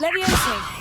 Levioso!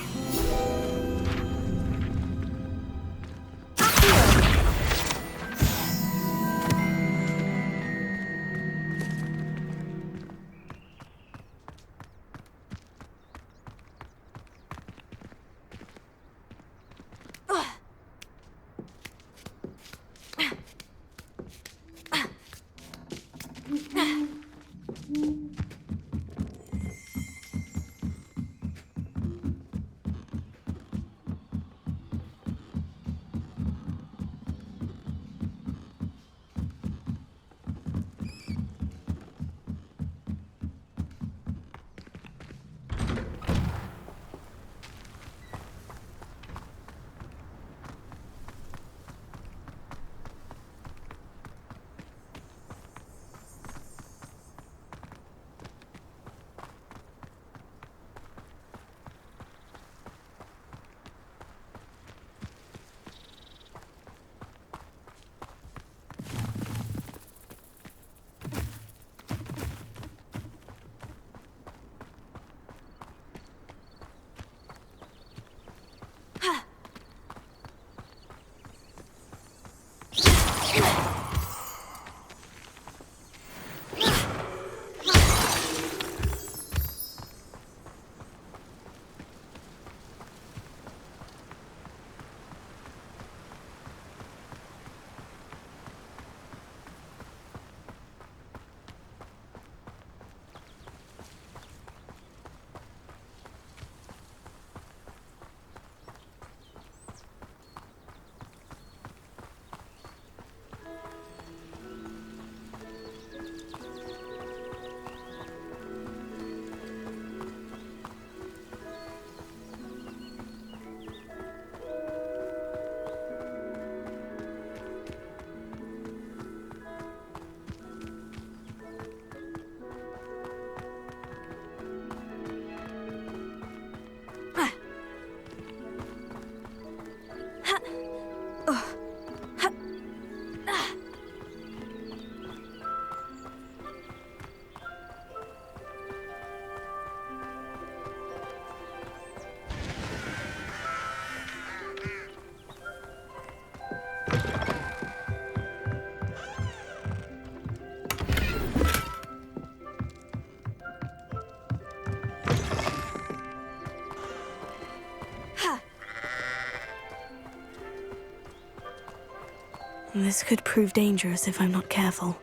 This could prove dangerous if I'm not careful.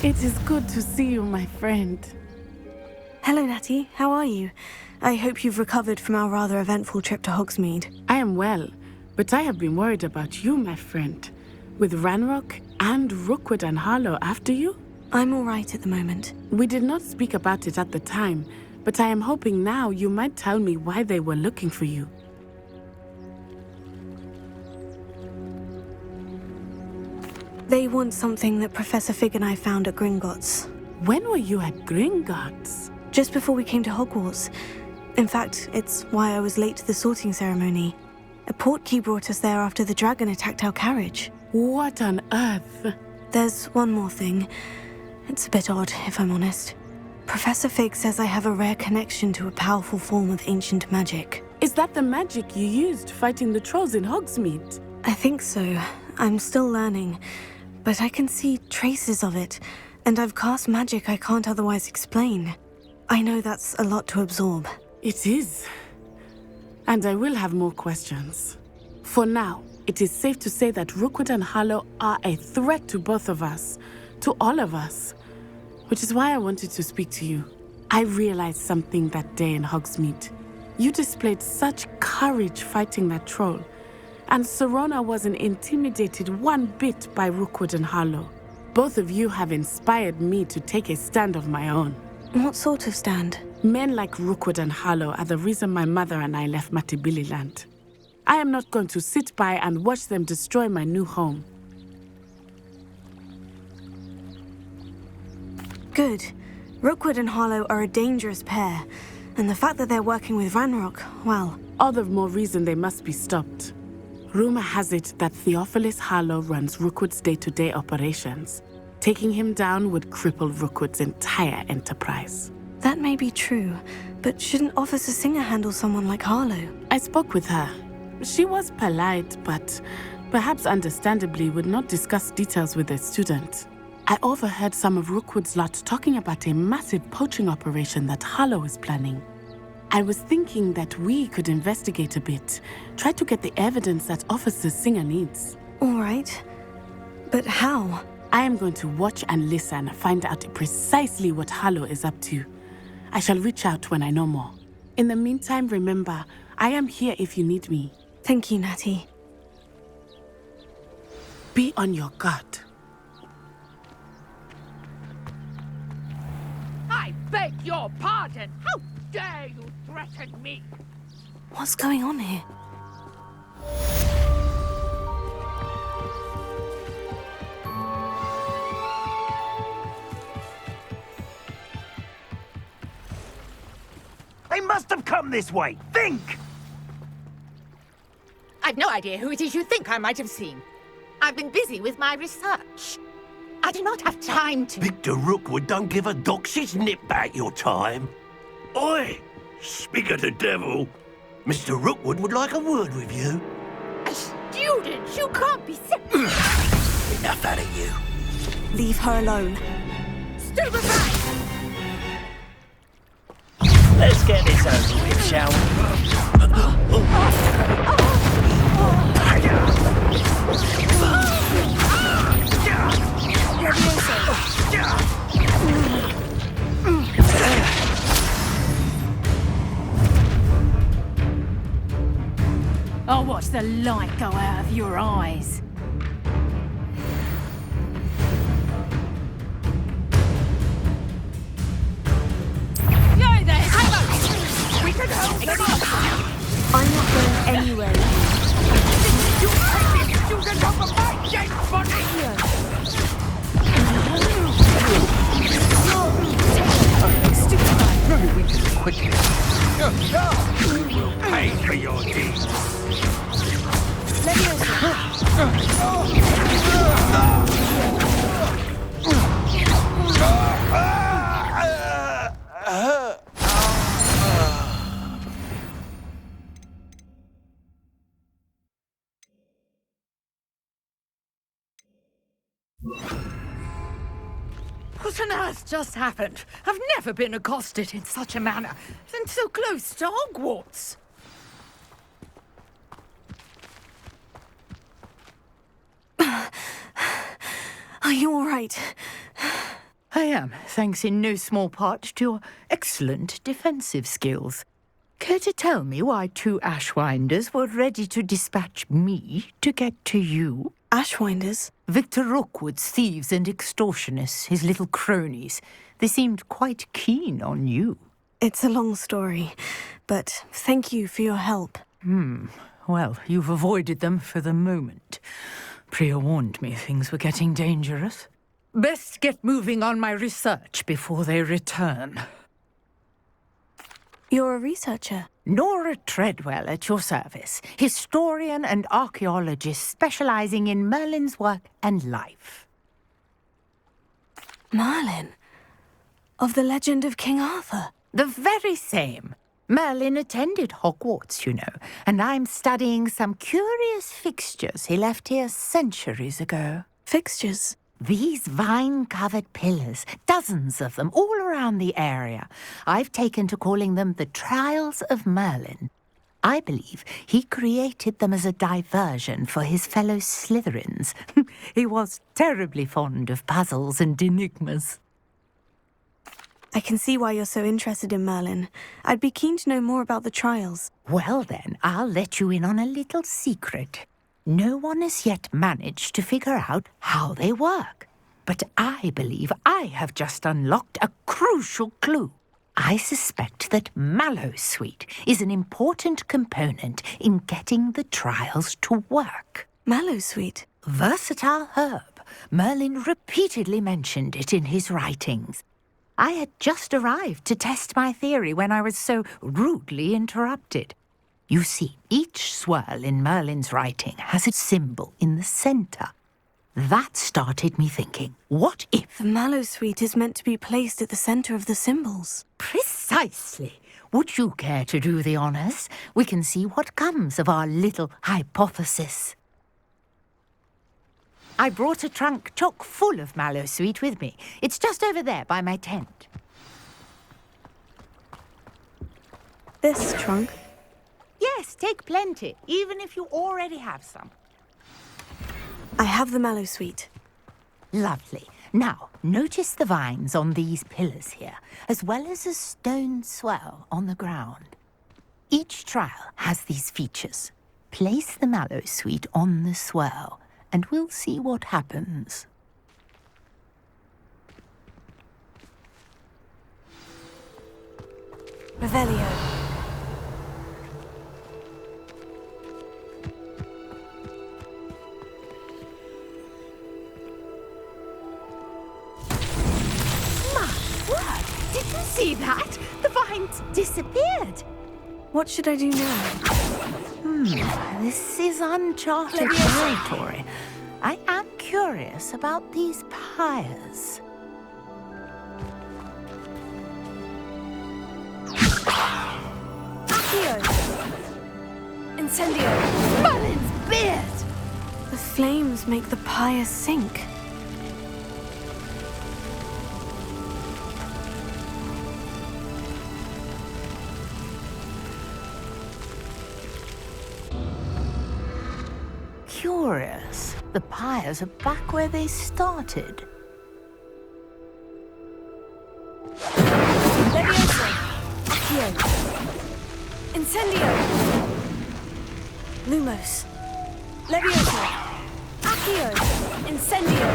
It is good to see you, my friend. Hello, Natty. How are you? I hope you've recovered from our rather eventful trip to Hogsmeade. I am well, but I have been worried about you, my friend. With Ranrock and Rookwood and Harlow after you? I'm all right at the moment. We did not speak about it at the time, but I am hoping now you might tell me why they were looking for you. They want something that Professor Fig and I found at Gringotts. When were you at Gringotts? Just before we came to Hogwarts. In fact, it's why I was late to the sorting ceremony. A portkey brought us there after the dragon attacked our carriage. What on earth? There's one more thing. It's a bit odd, if I'm honest. Professor Fig says I have a rare connection to a powerful form of ancient magic. Is that the magic you used fighting the trolls in Hogsmeade? I think so. I'm still learning, but I can see traces of it, and I've cast magic I can't otherwise explain. I know that's a lot to absorb. It is. And I will have more questions. For now, it is safe to say that Rookwood and Harlow are a threat to both of us, to all of us. Which is why I wanted to speak to you. I realized something that day in Hogsmeade. You displayed such courage fighting that troll, and Serona wasn't intimidated one bit by Rookwood and Harlow. Both of you have inspired me to take a stand of my own. What sort of stand? Men like Rookwood and Harlow are the reason my mother and I left Matabeleland. I am not going to sit by and watch them destroy my new home. Good. Rookwood and Harlow are a dangerous pair, and the fact that they're working with Ranrock, well... All the more reason they must be stopped. Rumor has it that Theophilus Harlow runs Rookwood's day-to-day operations. Taking him down would cripple Rookwood's entire enterprise. That may be true, but shouldn't Officer Singer handle someone like Harlow? I spoke with her. She was polite, but perhaps understandably would not discuss details with a student. I overheard some of Rookwood's lot talking about a massive poaching operation that Harlow is planning. I was thinking that we could investigate a bit, try to get the evidence that Officer Singer needs. All right. But how? I am going to watch and listen, find out precisely what Harlow is up to. I shall reach out when I know more. In the meantime, remember, I am here if you need me. Thank you, Natty. Be on your guard. I beg your pardon! How dare you threaten me? What's going on here? They must have come this way. Think! I've no idea who it is you think I might have seen. I've been busy with my research. I do not have time to... Victor Rookwood don't give a doxy's nip back your time. Oi! Speak of the devil. Mr. Rookwood would like a word with you. A student? You can't be sick. Enough out of you. Leave her alone. Stupefy! Let's get this over with, shall we? I'll watch the light go out of your eyes. Yay there, Hammer! We can help them up! I'm not going anywhere. You take this student off of my dead body! Very weak and quickly. You will pay for your deeds. What on earth just happened? I've never been accosted in such a manner, and so close to Hogwarts. Are you all right? I am, thanks in no small part to your excellent defensive skills. Care to tell me why two Ashwinders were ready to dispatch me to get to you? Ashwinders? Victor Rookwood's thieves and extortionists, his little cronies. They seemed quite keen on you. It's a long story, but thank you for your help. Well, you've avoided them for the moment. Priya warned me things were getting dangerous. Best get moving on my research before they return. You're a researcher. Nora Treadwell at your service, historian and archaeologist specializing in Merlin's work and life. Merlin? Of the legend of King Arthur? The very same. Merlin attended Hogwarts, you know, and I'm studying some curious fixtures he left here centuries ago. Fixtures? These vine-covered pillars, dozens of them, all around the area. I've taken to calling them the Trials of Merlin. I believe he created them as a diversion for his fellow Slytherins. He was terribly fond of puzzles and enigmas. I can see why you're so interested in Merlin. I'd be keen to know more about the trials. Well then, I'll let you in on a little secret. No one has yet managed to figure out how they work. But I believe I have just unlocked a crucial clue. I suspect that Mallowsweet is an important component in getting the trials to work. Mallowsweet? Versatile herb. Merlin repeatedly mentioned it in his writings. I had just arrived to test my theory when I was so rudely interrupted. You see, each swirl in Merlin's writing has a symbol in the centre. That started me thinking, what if... The mallowsweet is meant to be placed at the center of the symbols. Precisely. Would you care to do the honours? We can see what comes of our little hypothesis. I brought a trunk chock full of mallowsweet with me. It's just over there by my tent. This trunk? Yes, take plenty, even if you already have some. I have the mallowsweet. Lovely. Now, notice the vines on these pillars here, as well as a stone swell on the ground. Each trial has these features. Place the mallowsweet on the swell, and we'll see what happens. Revelio. Did you see that? The vines disappeared. What should I do now? This is uncharted territory. I am curious about these pyres. Accio! Incendio! Merlin's beard! The flames make the pyre sink. Curious. The pyres are back where they started. Levioso! Accio! Incendio! Lumos! Levioso! Accio! Incendio!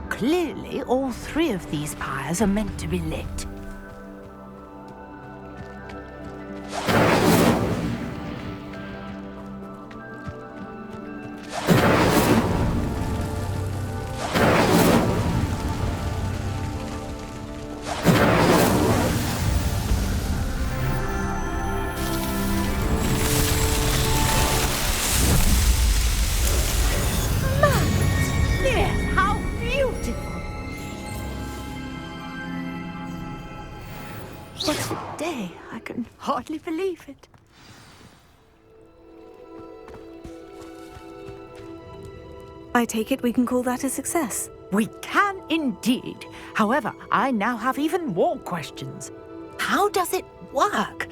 Clearly, all three of these pyres are meant to be lit. What a day! I can hardly believe it. I take it we can call that a success. We can indeed. However, I now have even more questions. How does it work?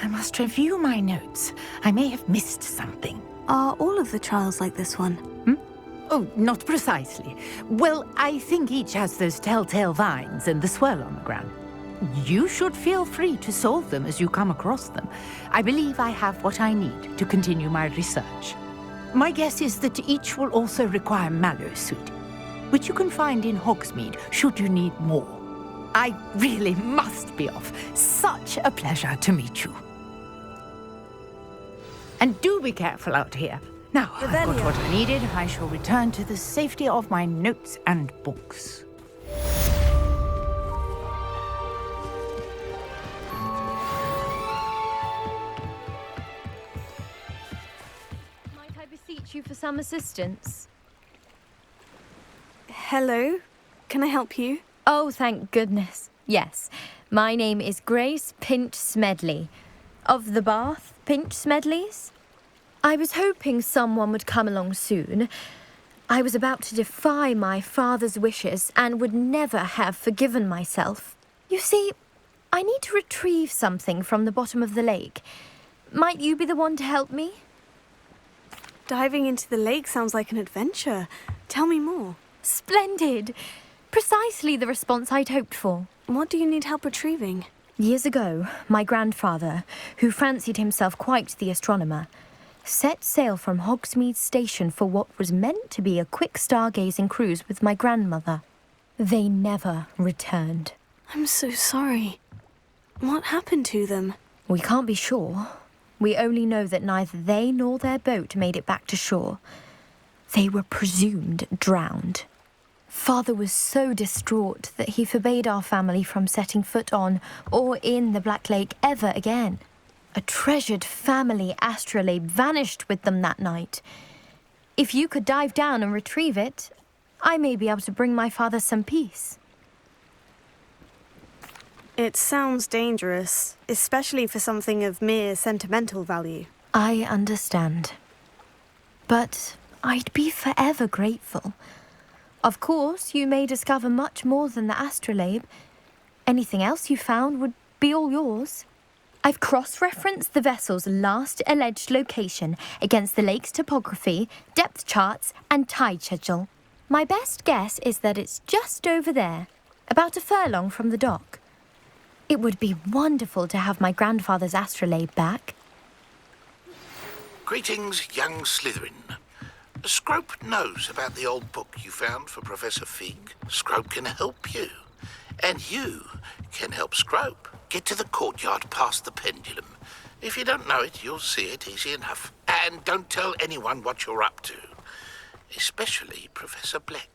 I must review my notes. I may have missed something. Are all of the trials like this one? Oh, not precisely. Well, I think each has those telltale vines and the swirl on the ground. You should feel free to solve them as you come across them. I believe I have what I need to continue my research. My guess is that each will also require mallowsweet, which you can find in Hogsmeade should you need more. I really must be off. Such a pleasure to meet you. And do be careful out here. Now, I've got what I needed. I shall return to the safety of my notes and books. Might I beseech you for some assistance? Hello? Can I help you? Oh, thank goodness. Yes. My name is Grace Pinch Smedley. Of the Bath Pinch Smedleys? I was hoping someone would come along soon. I was about to defy my father's wishes and would never have forgiven myself. You see, I need to retrieve something from the bottom of the lake. Might you be the one to help me? Diving into the lake sounds like an adventure. Tell me more. Splendid! Precisely the response I'd hoped for. What do you need help retrieving? Years ago, my grandfather, who fancied himself quite the astronomer, set sail from Hogsmeade Station for what was meant to be a quick stargazing cruise with my grandmother. They never returned. I'm so sorry. What happened to them? We can't be sure. We only know that neither they nor their boat made it back to shore. They were presumed drowned. Father was so distraught that he forbade our family from setting foot on or in the Black Lake ever again. A treasured family astrolabe vanished with them that night. If you could dive down and retrieve it, I may be able to bring my father some peace. It sounds dangerous, especially for something of mere sentimental value. I understand. But I'd be forever grateful. Of course, you may discover much more than the astrolabe. Anything else you found would be all yours. I've cross-referenced the vessel's last alleged location against the lake's topography, depth charts, and tide schedule. My best guess is that it's just over there, about a furlong from the dock. It would be wonderful to have my grandfather's astrolabe back. Greetings, young Slytherin. Scrope knows about the old book you found for Professor Fig. Scrope can help you. And you can help Scrope get to the courtyard past the pendulum. If you don't know it, you'll see it easy enough. And don't tell anyone what you're up to. Especially Professor Black.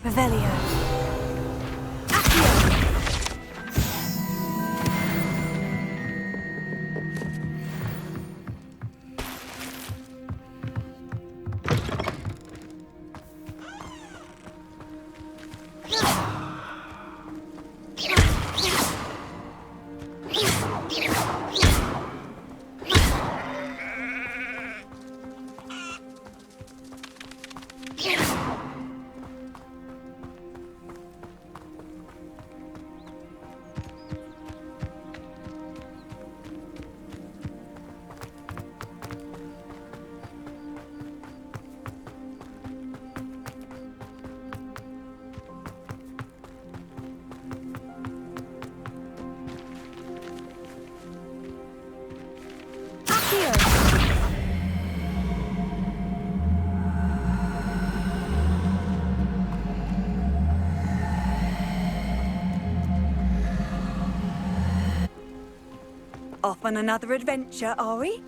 Revelio. Off on another adventure, are we?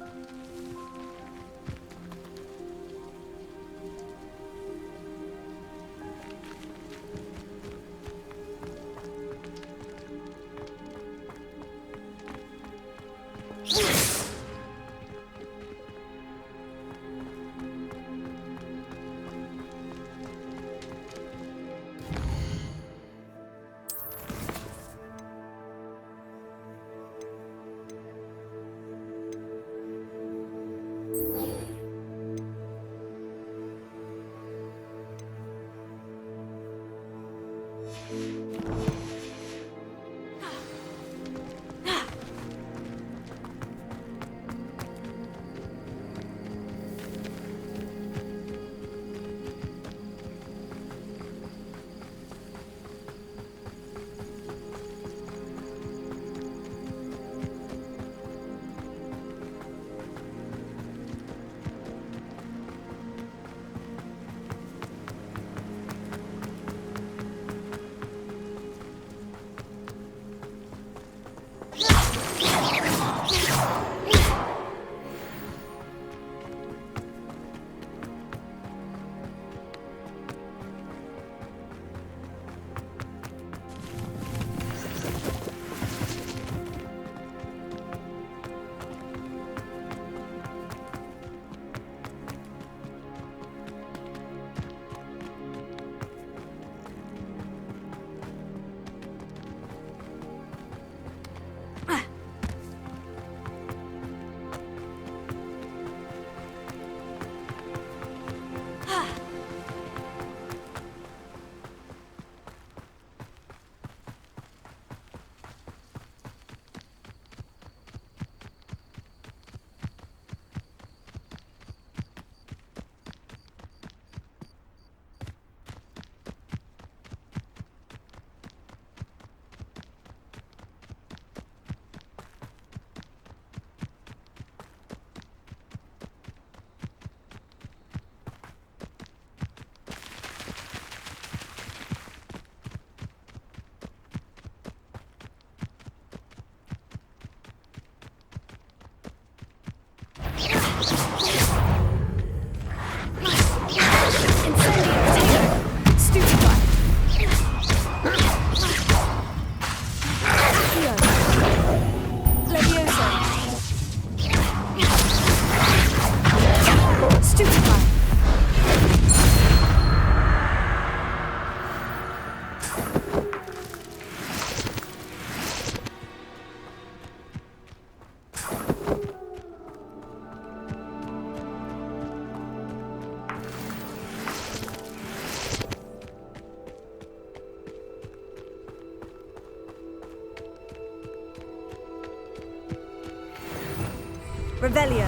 Revelio.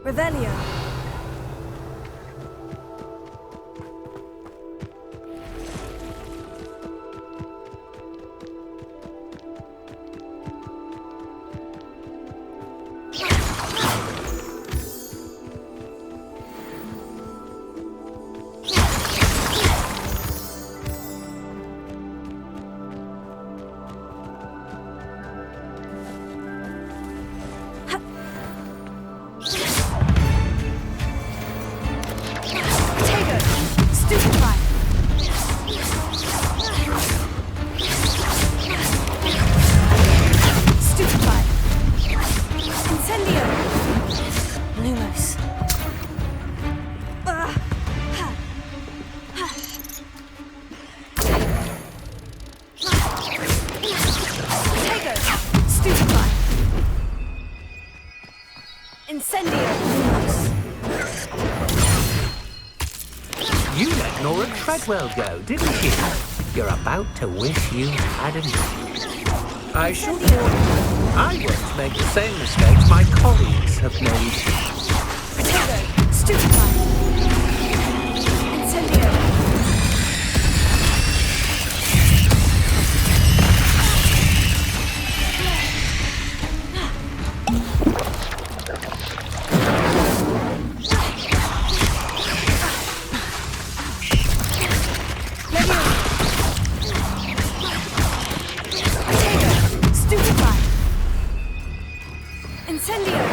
Revelio. You let Nora Treadwell go, didn't you? You're about to wish you hadn't. I should warn you, I won't make the same mistakes my colleagues have made. Potato, stupefy. Incendio.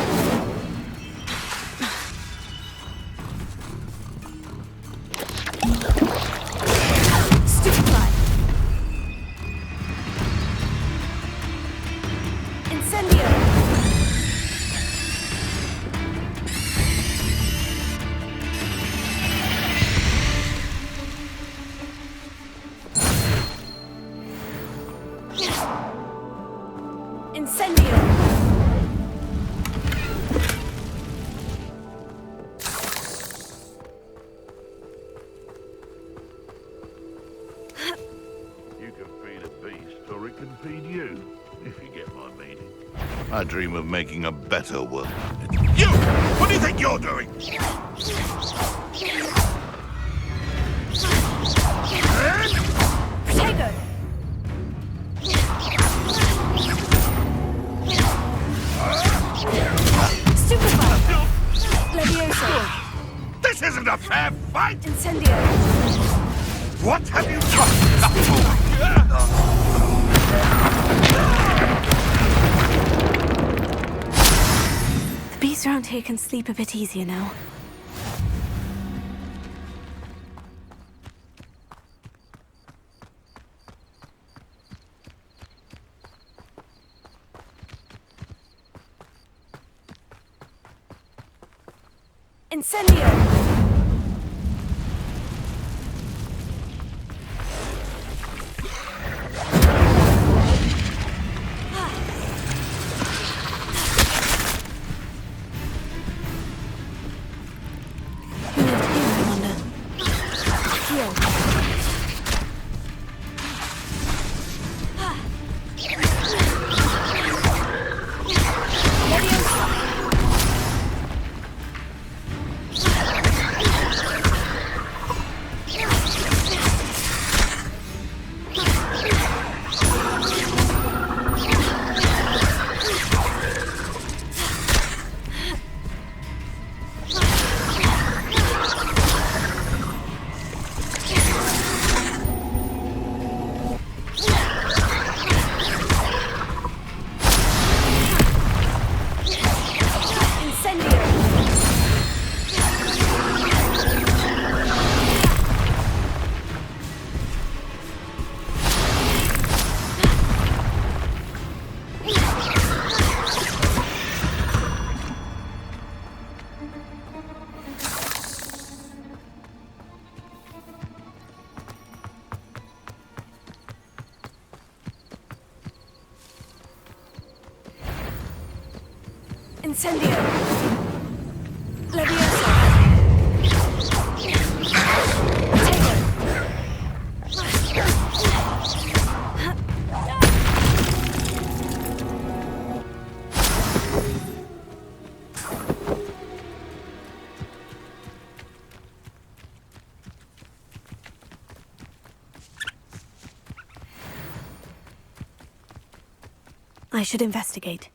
I dream of making a better world. You! What do you think you're doing? Potato. Stupefy. Levioso. This isn't a fair fight! Incendio. What have you done? The beasts around here can sleep a bit easier now. Incendio. Incendio. Levioso. I should investigate.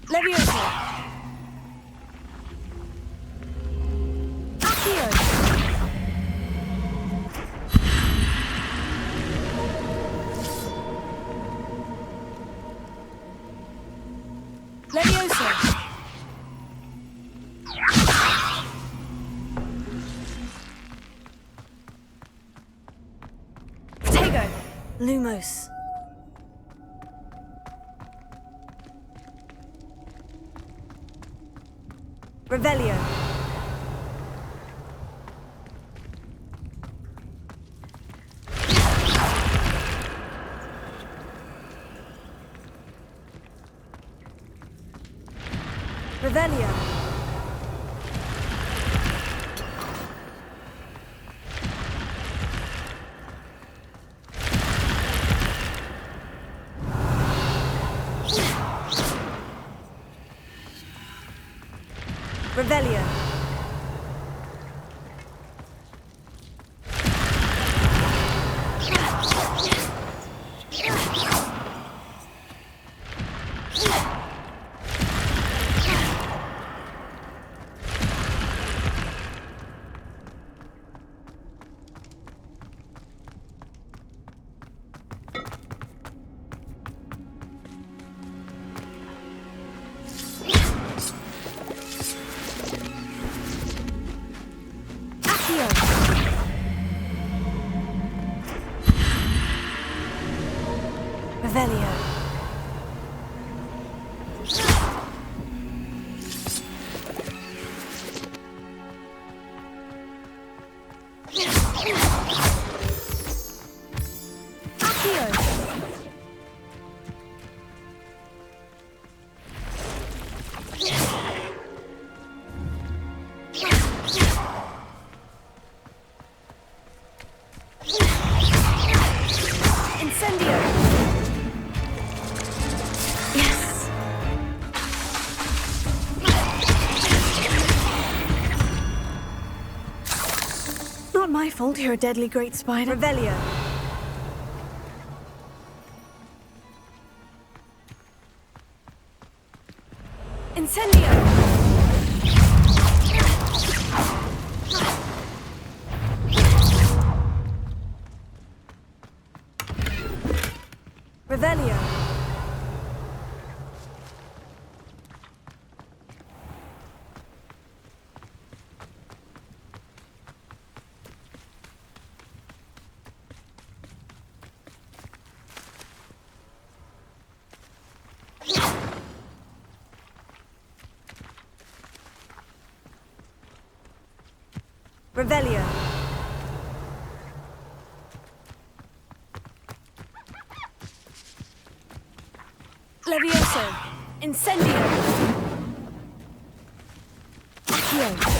Levioso. Accio. Levioso. Tego. Lumos. Revelio. Revelio. Revelio. Accio. Revelio. Accio. Incendio. Yes! Not my fault you're a deadly great spider. Revelio. Incendio. Revelio. Revelio. Levioso. Incendio. Accio.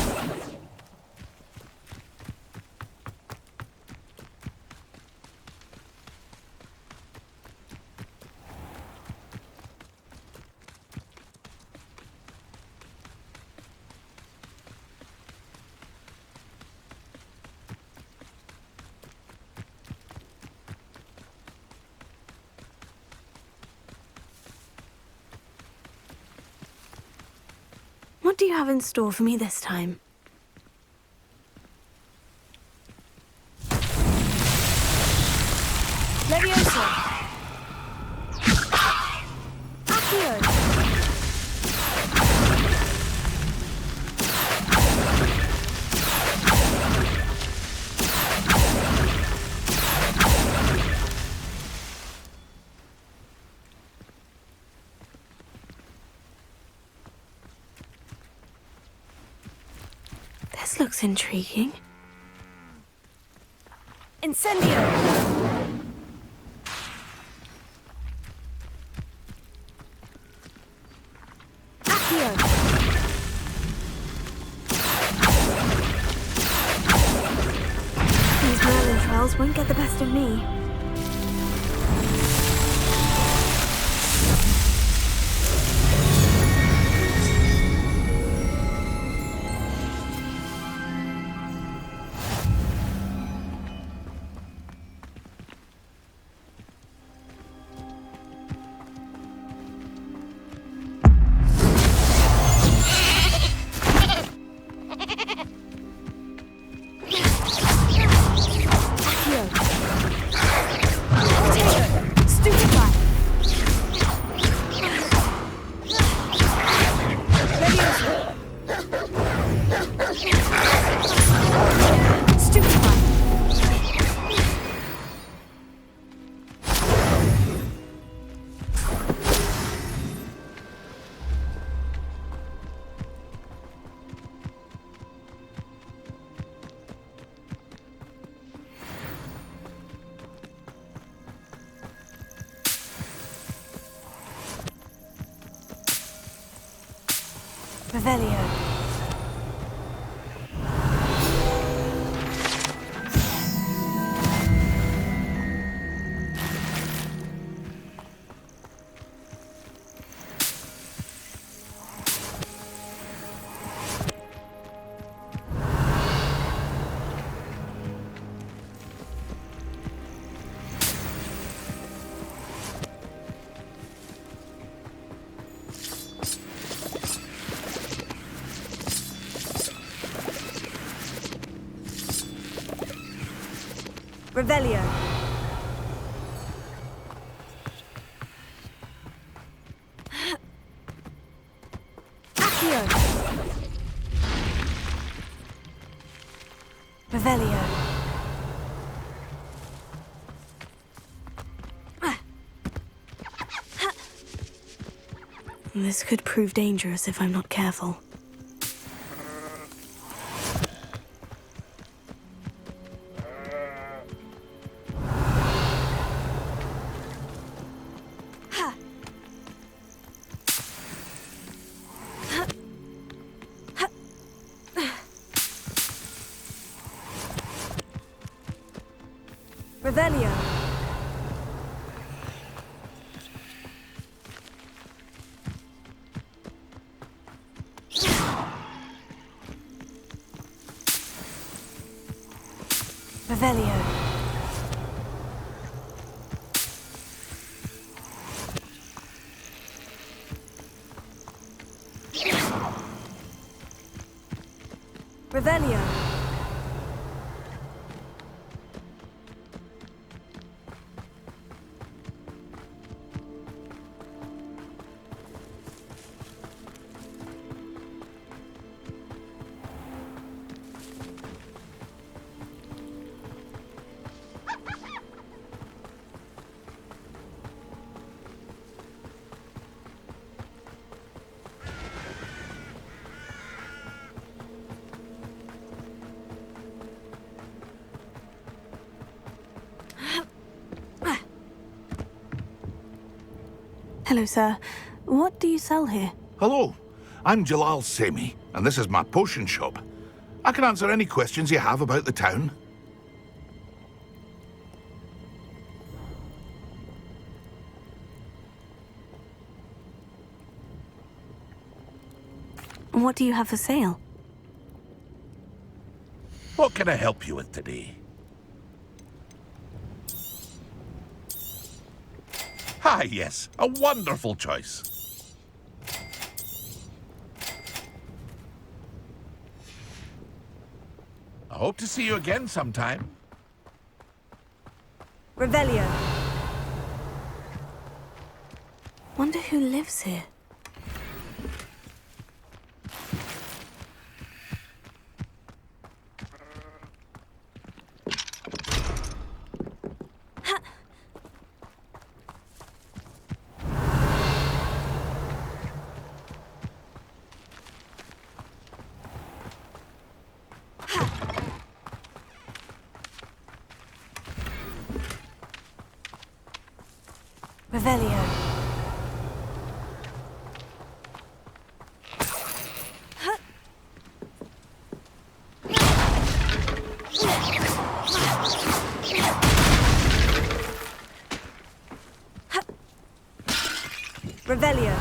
What do you have in store for me this time? Levioso. Accio. This looks intriguing. Incendio! Accio! These Merlin trials won't get the best of me. Revelio. Revelio. Accio. Revelio. This could prove dangerous if I'm not careful. Revelio. Revelio. Revelio. Hello, sir. What do you sell here? Hello, I'm Jalal Semi, and this is my potion shop. I can answer any questions you have about the town. What do you have for sale? What can I help you with today? Ah, yes, a wonderful choice. I hope to see you again sometime. Revelio. Wonder who lives here. Revelio. Revelio.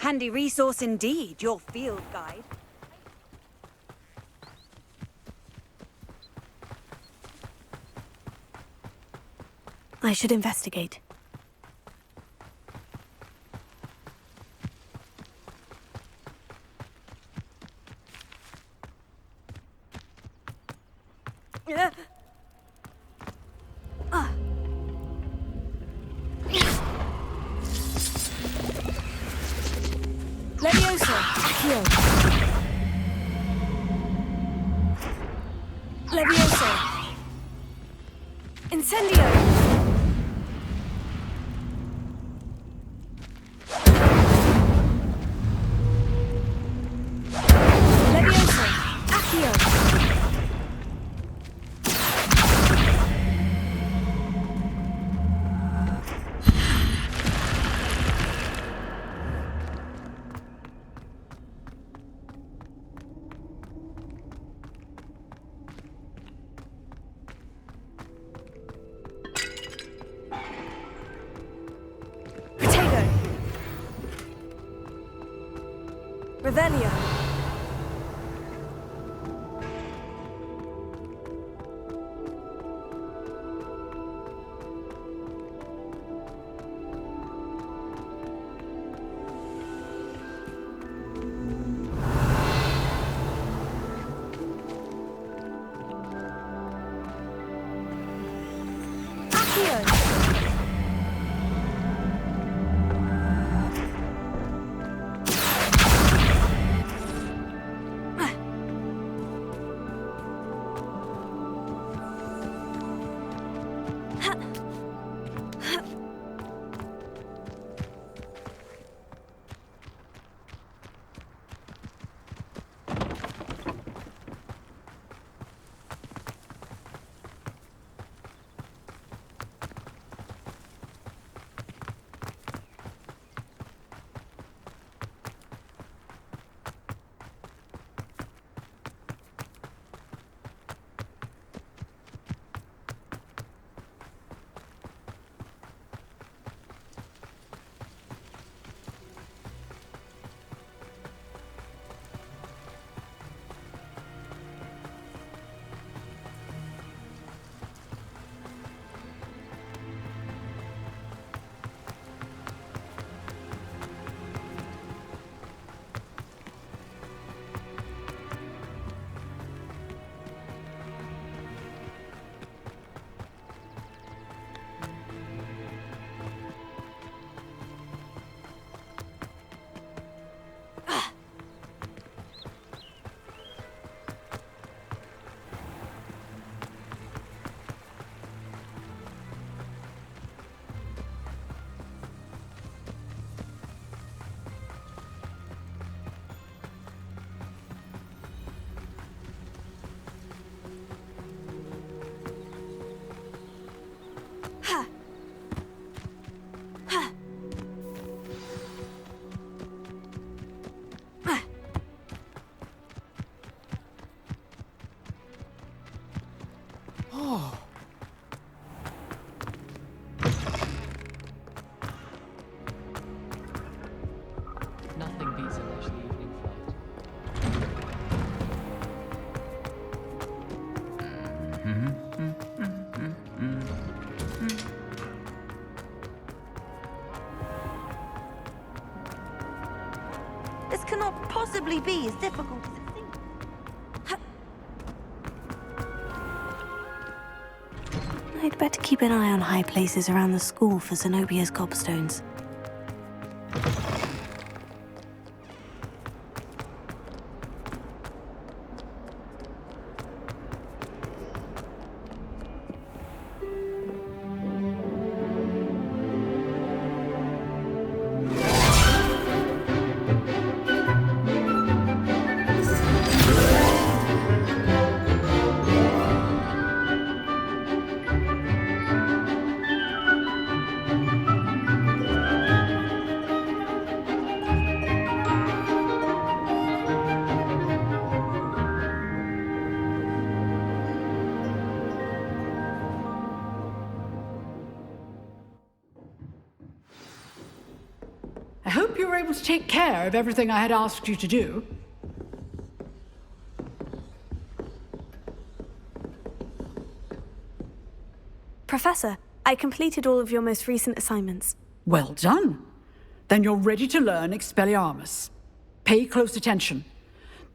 Handy resource indeed, your field guide. I should investigate. Levioso. Accio. Levioso. Incendio. Levioso. Accio. Potato. Revelio. Accio. This cannot possibly be as difficult as it seems. I'd better keep an eye on high places around the school for Zenobia's gobstones. I hope you were able to take care of everything I had asked you to do. Professor, I completed all of your most recent assignments. Well done. Then you're ready to learn Expelliarmus. Pay close attention.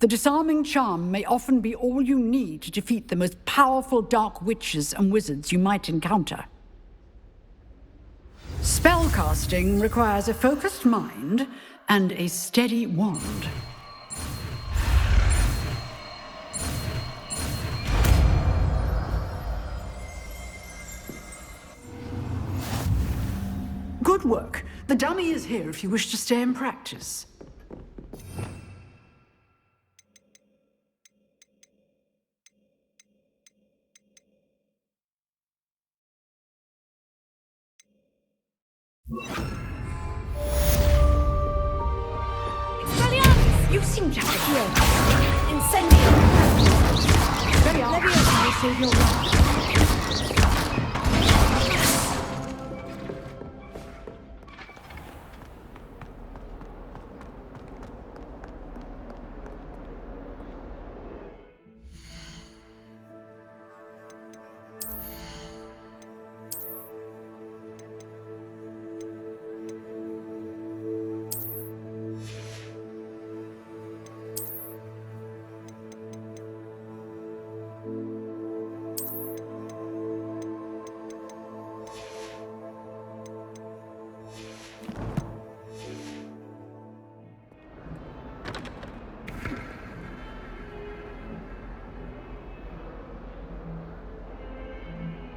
The disarming charm may often be all you need to defeat the most powerful dark witches and wizards you might encounter. Spellcasting requires a focused mind and a steady wand. Good work. The dummy is here if you wish to stay and practice. Expelliarmus! You seem to have Accio! Incendio! Leviosa will save your life.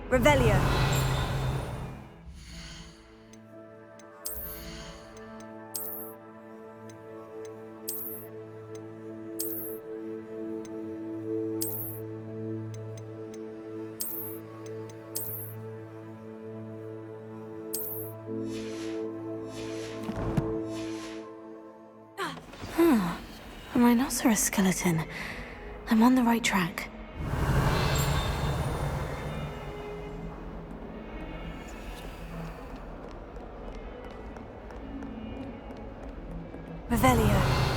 Revelio. A rhinoceros skeleton. I'm on the right track. Revelio.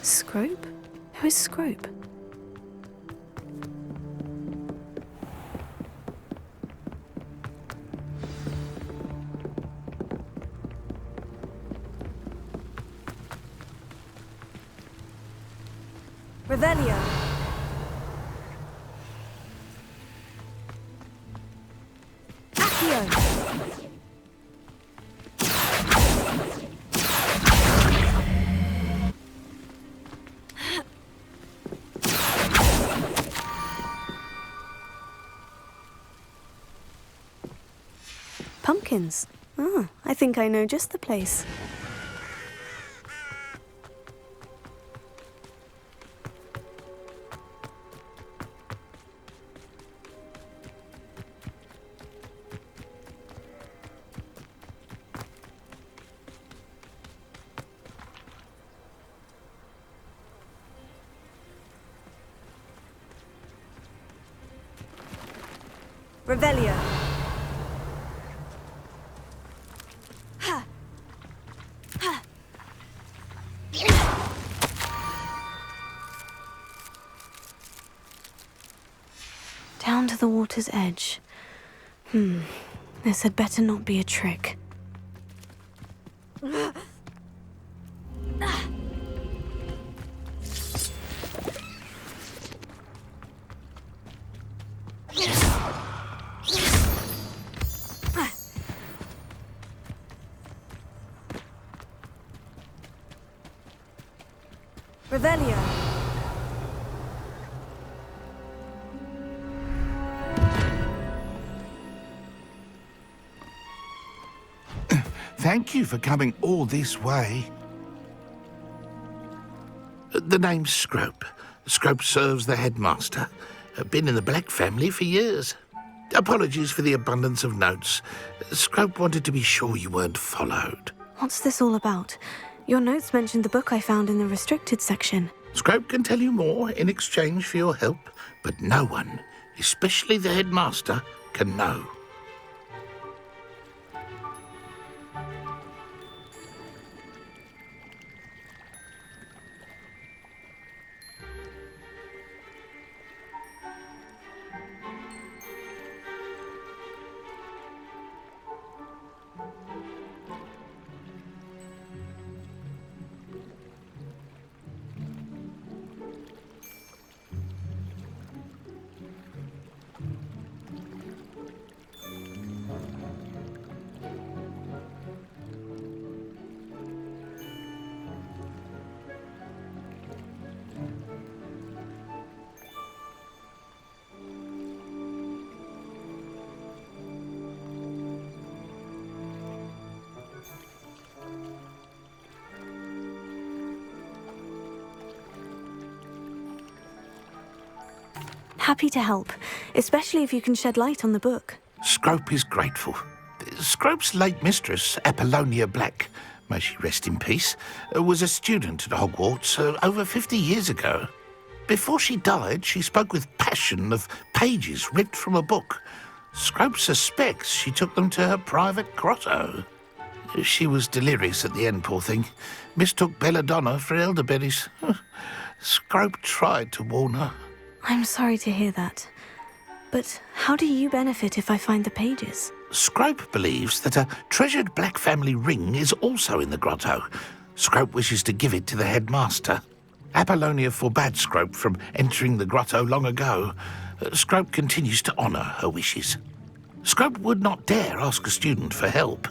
Scrope? Who is Scrope? Revelio. Accio. Pumpkins. Ah, I think I know just the place. Revelio. Down to the water's edge. This had better not be a trick. Revelio. Thank you for coming all this way. The name's Scrope. Scrope serves the headmaster. Been in the Black family for years. Apologies for the abundance of notes. Scrope wanted to be sure you weren't followed. What's this all about? Your notes mentioned the book I found in the restricted section. Scrope can tell you more in exchange for your help, but no one, especially the headmaster, can know. Happy to help, especially if you can shed light on the book. Scrope is grateful. Scrope's late mistress, Apollonia Black, may she rest in peace, was a student at Hogwarts over 50 years ago. Before she died, she spoke with passion of pages ripped from a book. Scrope suspects she took them to her private grotto. She was delirious at the end, poor thing. Mistook belladonna for elderberries. Scrope tried to warn her. I'm sorry to hear that. But how do you benefit if I find the pages? Scrope believes that a treasured Black family ring is also in the grotto. Scrope wishes to give it to the headmaster. Apollonia forbade Scrope from entering the grotto long ago. Scrope continues to honour her wishes. Scrope would not dare ask a student for help,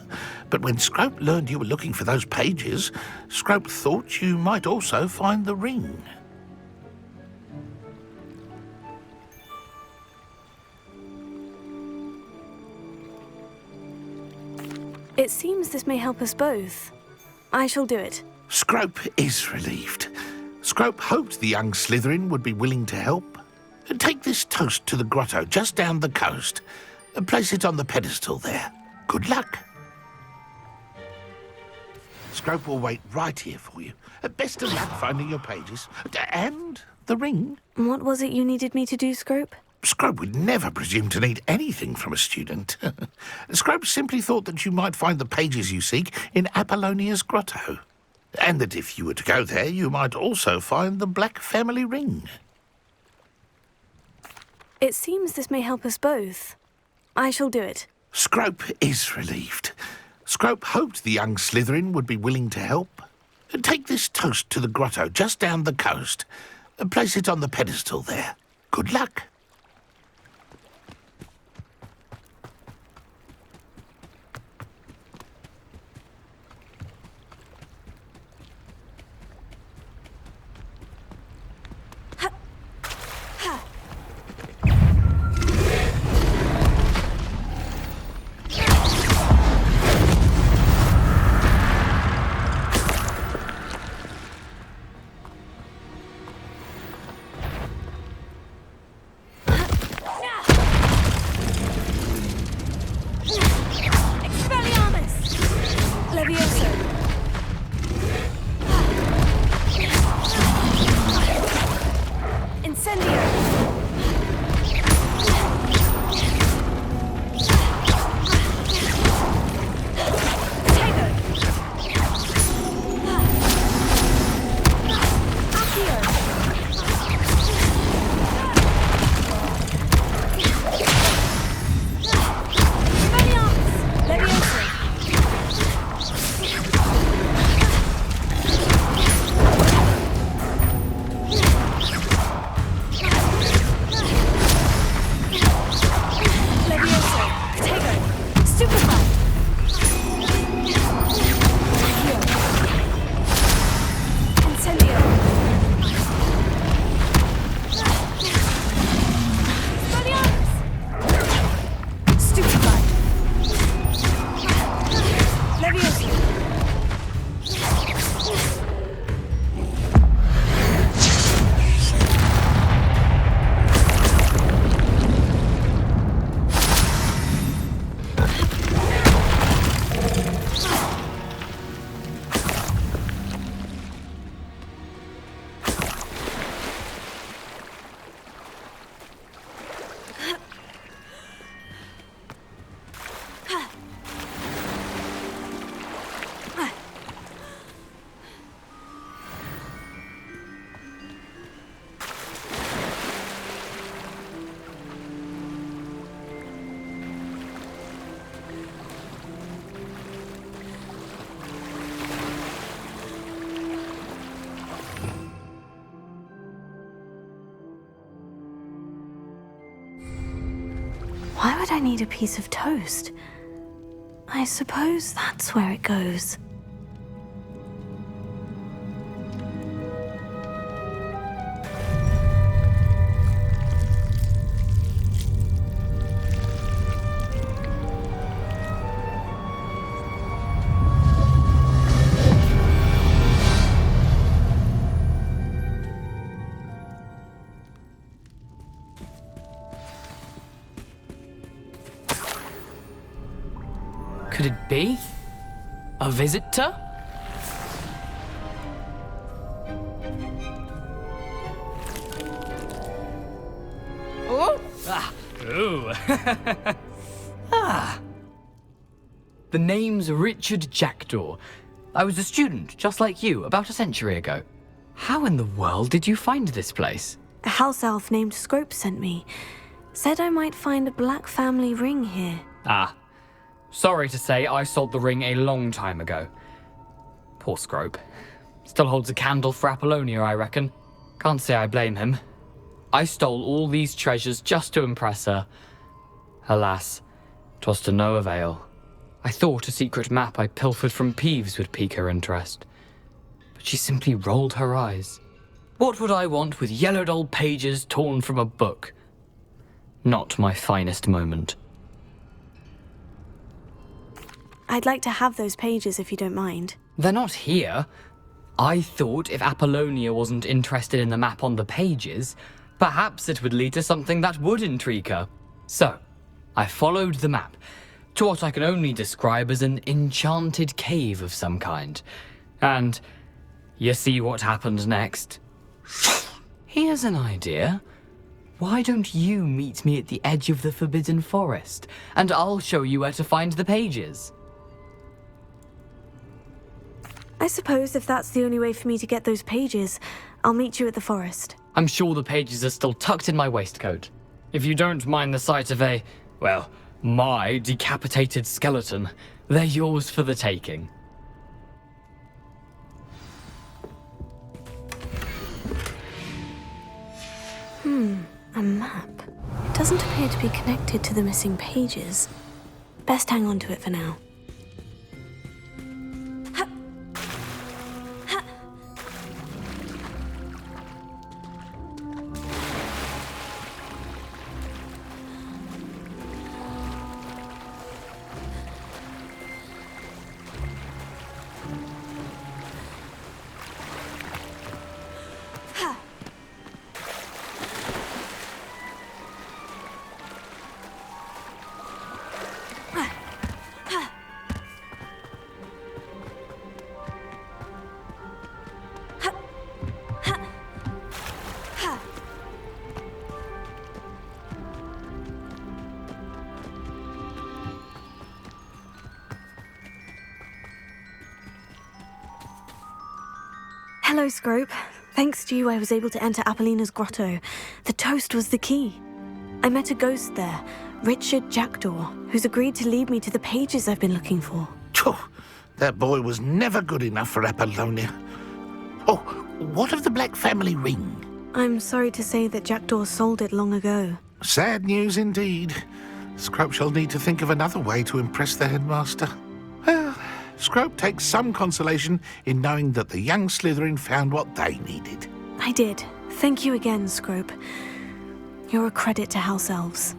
but when Scrope learned you were looking for those pages, Scrope thought you might also find the ring. It seems this may help us both. I shall do it. Scrope is relieved. Scrope hoped the young Slytherin would be willing to help. Take this toast to the grotto just down the coast. Place it on the pedestal there. Good luck. Scrope will wait right here for you. Best of luck finding your pages. And the ring. What was it you needed me to do, Scrope? Scrope would never presume to need anything from a student. Scrope simply thought that you might find the pages you seek in Apollonia's grotto. And that if you were to go there, you might also find the Black family ring. It seems this may help us both. I shall do it. Scrope is relieved. Scrope hoped the young Slytherin would be willing to help. Take this toast to the grotto just down the coast. Place it on the pedestal there. Good luck. Expelliarmus! Levioso! Incendio! Tego! Accio! Expelliarmus! Levioso! Levioso! Tego! Stupefy! Incendio! Expelliarmus! Stupefy! Levioso! Why would I need a piece of toast? I suppose that's where it goes. Could it be? A visitor? Oh? Ah, ooh. Ah. The name's Richard Jackdaw. I was a student, just like you, about a century ago. How in the world did you find this place? A house elf named Scrope sent me. Said I might find a black family ring here. Ah. Sorry to say, I sold the ring a long time ago. Poor Scrope. Still holds a candle for Apollonia, I reckon. Can't say I blame him. I stole all these treasures just to impress her. Alas, 'twas to no avail. I thought a secret map I pilfered from Peeves would pique her interest. But she simply rolled her eyes. What would I want with yellowed old pages torn from a book? Not my finest moment. I'd like to have those pages if you don't mind. They're not here. I thought if Apollonia wasn't interested in the map on the pages, perhaps it would lead to something that would intrigue her. So, I followed the map to what I can only describe as an enchanted cave of some kind. And you see what happened next? Here's an idea. Why don't you meet me at the edge of the Forbidden Forest, and I'll show you where to find the pages? I suppose if that's the only way for me to get those pages, I'll meet you at the forest. I'm sure the pages are still tucked in my waistcoat. If you don't mind the sight of my decapitated skeleton, they're yours for the taking. A map. It doesn't appear to be connected to the missing pages. Best hang on to it for now. Hello, Scrope. Thanks to you, I was able to enter Apollina's grotto. The toast was the key. I met a ghost there, Richard Jackdaw, who's agreed to lead me to the pages I've been looking for. Phew, that boy was never good enough for Apollonia. Oh, what of the Black family ring? I'm sorry to say that Jackdaw sold it long ago. Sad news indeed. Scrope shall need to think of another way to impress the headmaster. Well, Scrope takes some consolation in knowing that the young Slytherin found what they needed. I did. Thank you again, Scrope. You're a credit to House Elves.